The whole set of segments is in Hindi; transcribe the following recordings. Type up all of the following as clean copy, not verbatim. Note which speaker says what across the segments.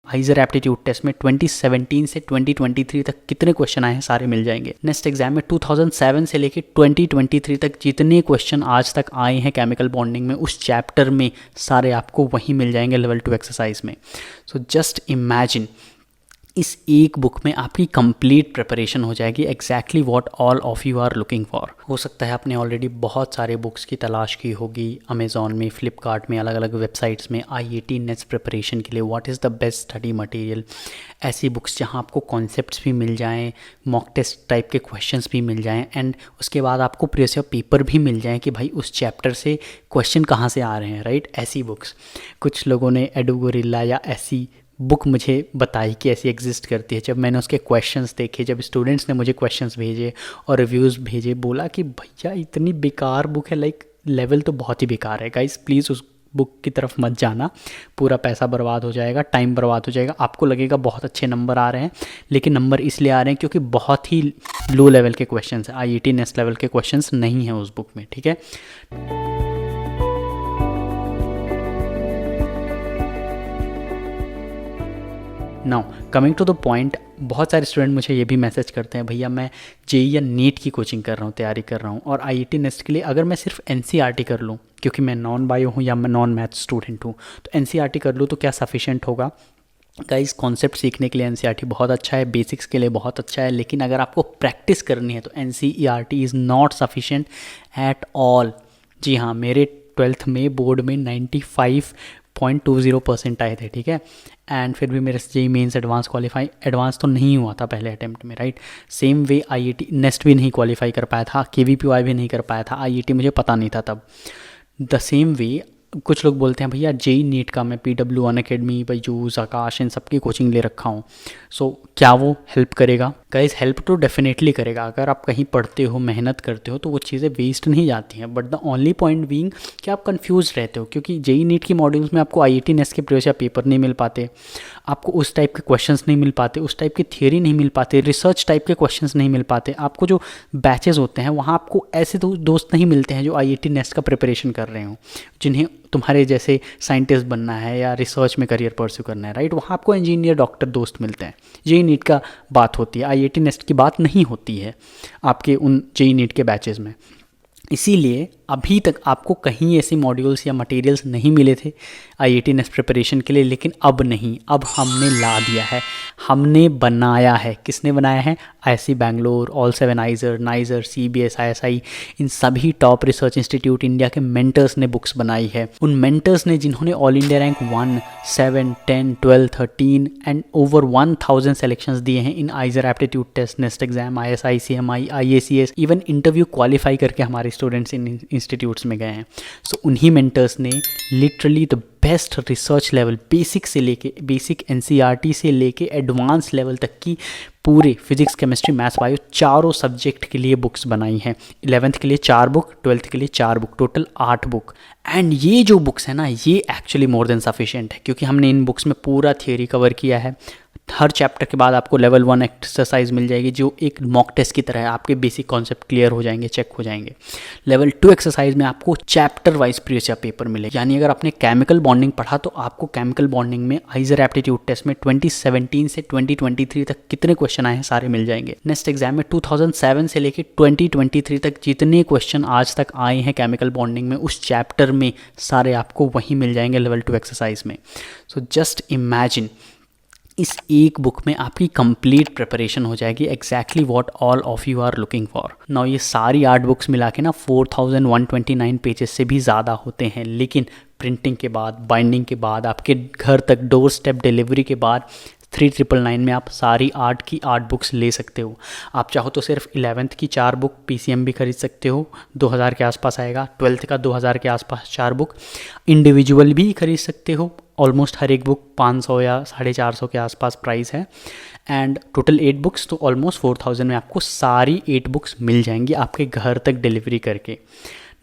Speaker 1: आइजर एप्टीट्यूड टेस्ट में 2017 से 2023 तक कितने क्वेश्चन आए हैं सारे मिल जाएंगे। नेक्स्ट एग्जाम में 2007 से लेके 2023 तक जितने क्वेश्चन आज तक आए हैं केमिकल बॉन्डिंग में उस चैप्टर में सारे आपको वहीं मिल जाएंगे लेवल 2 एक्सरसाइज में। सो जस्ट इमेजिन इस एक बुक में आपकी कंप्लीट प्रिपरेशन हो जाएगी exactly what all of you are looking for. हो सकता है आपने ऑलरेडी बहुत सारे बुक्स की तलाश की होगी अमेज़ॉन में, फ्लिपकार्ट में, अलग अलग वेबसाइट्स में आईआईटी नेट्स प्रिपरेशन के लिए what is the best study material. ऐसी बुक्स जहां आपको कॉन्सेप्ट्स भी मिल जाएं, मॉक टेस्ट टाइप के क्वेश्चंस भी मिल जाएं एंड उसके बाद आपको प्रीवियस पेपर भी मिल जाएं कि भाई उस चैप्टर से क्वेश्चन कहाँ से आ रहे हैं, राइट। ऐसी बुक्स कुछ लोगों ने एडोगोरिल्ला या ऐसी बुक मुझे बताई कि ऐसी एग्जिस्ट करती है। जब मैंने उसके क्वेश्चंस देखे, जब स्टूडेंट्स ने मुझे क्वेश्चंस भेजे और रिव्यूज़ भेजे, बोला कि भैया इतनी बेकार बुक है, लाइक लेवल तो बहुत ही बेकार है। गाइस प्लीज़ उस बुक की तरफ मत जाना, पूरा पैसा बर्बाद हो जाएगा, टाइम बर्बाद हो जाएगा। आपको लगेगा बहुत अच्छे नंबर आ रहे हैं, लेकिन नंबर इसलिए आ रहे हैं क्योंकि बहुत ही लो लेवल के क्वेश्चंस हैं। आईआईटी नेक्स्ट लेवल के क्वेश्चंस नहीं हैं उस बुक में, ठीक है। Now coming to the point, बहुत सारे स्टूडेंट मुझे ये भी मैसेज करते हैं भैया मैं जेई या नीट की कोचिंग कर रहा हूँ, तैयारी कर रहा हूँ, और आईआईटी नेक्स्ट के लिए अगर मैं सिर्फ एनसीईआरटी कर लूँ, क्योंकि मैं नॉन बायो हूँ या मैं नॉन मैथ स्टूडेंट हूँ, तो एनसीईआरटी कर लूँ तो क्या सफिशेंट होगा? गाइस कॉन्सेप्ट सीखने के लिए एनसीईआरटी बहुत अच्छा है, बेसिक्स के लिए बहुत अच्छा है, लेकिन अगर आपको प्रैक्टिस करनी है तो NCERT is not sufficient at all. जी हाँ, मेरे 12th में बोर्ड में 95.20% आए थे, ठीक है, एंड फिर भी मेरे जेई मेंस एडवांस तो नहीं हुआ था पहले अटेम्प्ट में, right. Same way IIT next भी नहीं क्वालिफाई कर पाया था, केवीपीवाई भी नहीं कर पाया था, आईआईटी मुझे पता नहीं था तब। द सेम वे कुछ लोग बोलते हैं भैया जेई नीट का मैं PW अनअकैडमी, बायजूस, आकाश, इन सबकी कोचिंग ले रखा हूँ, सो क्या वो हेल्प करेगा? गाइस हेल्प तो डेफिनेटली करेगा। अगर आप कहीं पढ़ते हो, मेहनत करते हो, तो वो चीज़ें वेस्ट नहीं जाती हैं, but the only point being कि आप कंफ्यूज रहते हो, क्योंकि जेई नीट की मॉड्यूल्स में आपको आईआईटी नेक्स्ट के प्रीवियस पेपर नहीं मिल पाते, आपको उस टाइप के क्वेश्चंस नहीं मिल पाते, उस टाइप की थियरी नहीं मिल पाते, रिसर्च टाइप के क्वेश्चंस नहीं मिल पाते। आपको जो बैचेस होते हैं वहाँ आपको ऐसे दोस्त नहीं मिलते हैं जो आईआईटी नेक्स्ट का प्रिपरेशन कर रहे हो, जिन्हें तुम्हारे जैसे साइंटिस्ट बनना है या रिसर्च में करियर परस्यू करना है, राइट। वहाँ आपको इंजीनियर, डॉक्टर दोस्त मिलते हैं। जेई नीट का बात होती है, आईआईटी नेक्स्ट की बात नहीं होती है आपके उन जेई नीट के बैचेस में। इसीलिए अभी तक आपको कहीं ऐसे मॉड्यूल्स या मटेरियल्स नहीं मिले थे आईआईटी नेक्स्ट प्रिपरेशन के लिए, लेकिन अब नहीं, अब हमने ला दिया है, हमने बनाया है। किसने बनाया है? IISc Bangalore, all 7 IISER, NISER, CBS, ISI, इन सभी टॉप रिसर्च इंस्टीट्यूट इंडिया के मेंटर्स ने बुक्स बनाई है। उन मेंटर्स ने जिन्होंने all India rank 1, 7, 10, 12, 13 and over 1000 selections दिए हैं in IISER aptitude test, next exam, ISI, CMI, IACS, even interview qualify करके हमारे स्टूडेंट्स इन इंस्टीट्यूट्स में गए हैं। सो उन्हीं मेंटर्स ने literally the best research level, basic NCERT से लेके एडवांस लेवल तक की पूरे फिजिक्स, केमिस्ट्री, मैथ्स, बायो चारों सब्जेक्ट के लिए बुक्स बनाई हैं। 11th के लिए 4 बुक, 12th के लिए 4 बुक, टोटल 8 बुक। एंड ये जो बुक्स है ना, ये एक्चुअली मोर देन सफिशिएंट है, क्योंकि हमने इन बुक्स में पूरा थियोरी कवर किया है। हर चैप्टर के बाद आपको लेवल 1 एक्सरसाइज मिल जाएगी जो एक मॉक टेस्ट की तरह है, आपके बेसिक कॉन्सेप्ट क्लियर हो जाएंगे, चेक हो जाएंगे। लेवल 2 एक्सरसाइज में आपको चैप्टर वाइज प्रीवियस पेपर मिलेगा, यानी अगर आपने केमिकल बॉन्डिंग पढ़ा तो आपको केमिकल बॉन्डिंग में आइजर एप्टीट्यूड टेस्ट में 2017 से 2023 तक कितने क्वेश्चन आए हैं सारे मिल जाएंगे। नेक्स्ट एग्जाम में 2007 से लेकर 2023 तक जितने क्वेश्चन आज तक आए हैं केमिकल बॉन्डिंग में उस चैप्टर में सारे आपको वहीं मिल जाएंगे लेवल 2 एक्सरसाइज में। सो जस्ट इमेजिन इस एक बुक में आपकी कंप्लीट प्रिपरेशन हो जाएगी exactly what all of you are looking for. Now ये सारी 8 बुक्स मिला के ना 4129 पेजेस से भी ज़्यादा होते हैं, लेकिन प्रिंटिंग के बाद, बाइंडिंग के बाद, आपके घर तक डोर स्टेप डिलीवरी के बाद 3999 में आप सारी 8 की 8 बुक्स ले सकते हो। आप चाहो तो सिर्फ 11th की 4 बुक PCM भी खरीद सकते हो, 2000 के आसपास आएगा। 12th का 2000 के आसपास 4 बुक इंडिविजुअल भी खरीद सकते हो, ऑलमोस्ट हर एक बुक 500 या 450 के आसपास प्राइस है। एंड टोटल 8 बुक्स तो ऑलमोस्ट 4000 में आपको सारी 8 बुक्स मिल जाएंगी आपके घर तक डिलीवरी करके।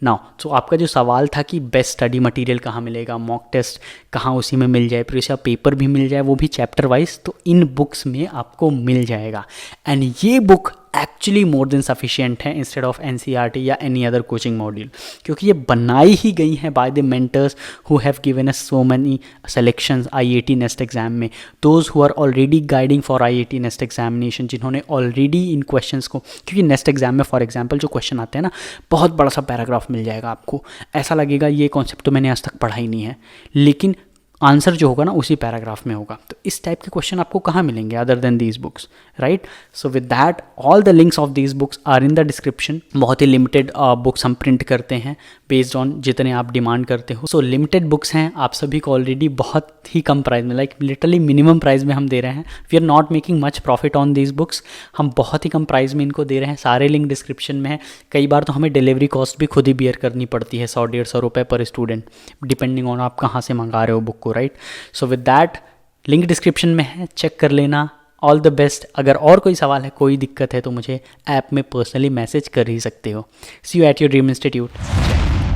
Speaker 1: नाउ तो आपका जो सवाल था कि बेस्ट स्टडी मटेरियल कहाँ मिलेगा, मॉक टेस्ट कहाँ उसी में मिल जाए, प्रीवियस पेपर भी मिल जाए, वो भी चैप्टर वाइज, तो इन बुक्स में आपको मिल जाएगा। एंड ये book actually more than sufficient है इंस्टेड ऑफ NCERT या एनी अदर कोचिंग मॉड्यूल, क्योंकि ये बनाई ही गई हैं by the mentors who have given us so many selections IIT NEST exam में, those who are already guiding for IIT NEST examination, जिन्होंने ऑलरेडी इन क्वेश्चंस को, क्योंकि नेस्ट एग्जाम में फॉर एग्जाम्पल जो क्वेश्चन आते हैं ना, बहुत बड़ा सा पैराग्राफ मिल जाएगा आपको, ऐसा लगेगा ये कॉन्सेप्ट तो मैंने आज तक पढ़ा ही नहीं है, लेकिन आंसर जो होगा ना उसी पैराग्राफ में होगा। तो इस टाइप के क्वेश्चन आपको कहाँ मिलेंगे other than these books, right? So with that all the links of these books are in the description. बहुत ही लिमिटेड बुक्स हम प्रिंट करते हैं बेस्ड ऑन जितने आप डिमांड करते हो। सो लिमिटेड बुक्स हैं, आप सभी को ऑलरेडी बहुत ही कम प्राइस में, लाइक लिटरली मिनिमम प्राइस में हम दे रहे हैं। We are not making much profit on these books, हम बहुत ही कम प्राइस में इनको दे रहे हैं। सारे लिंक डिस्क्रिप्शन में है। कई बार तो हमें डिलीवरी कॉस्ट भी खुद ही बियर करनी पड़ती है, 100-150 रुपये पर स्टूडेंट, डिपेंडिंग ऑन आप कहाँ से मंगा रहे हो बुक को, right? So with that link description में है, चेक कर लेना। All the best. अगर और कोई सवाल है, कोई दिक्कत है तो मुझे ऐप में पर्सनली मैसेज कर ही सकते हो। See you at your dream institute.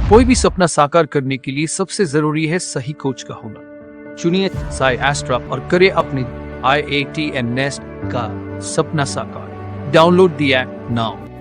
Speaker 2: कोई भी सपना साकार करने के लिए सबसे जरूरी है सही कोच का होना। चुनिए साई एस्ट्रा और करें अपने IIT एंड नेस्ट का सपना साकार। Download the app now.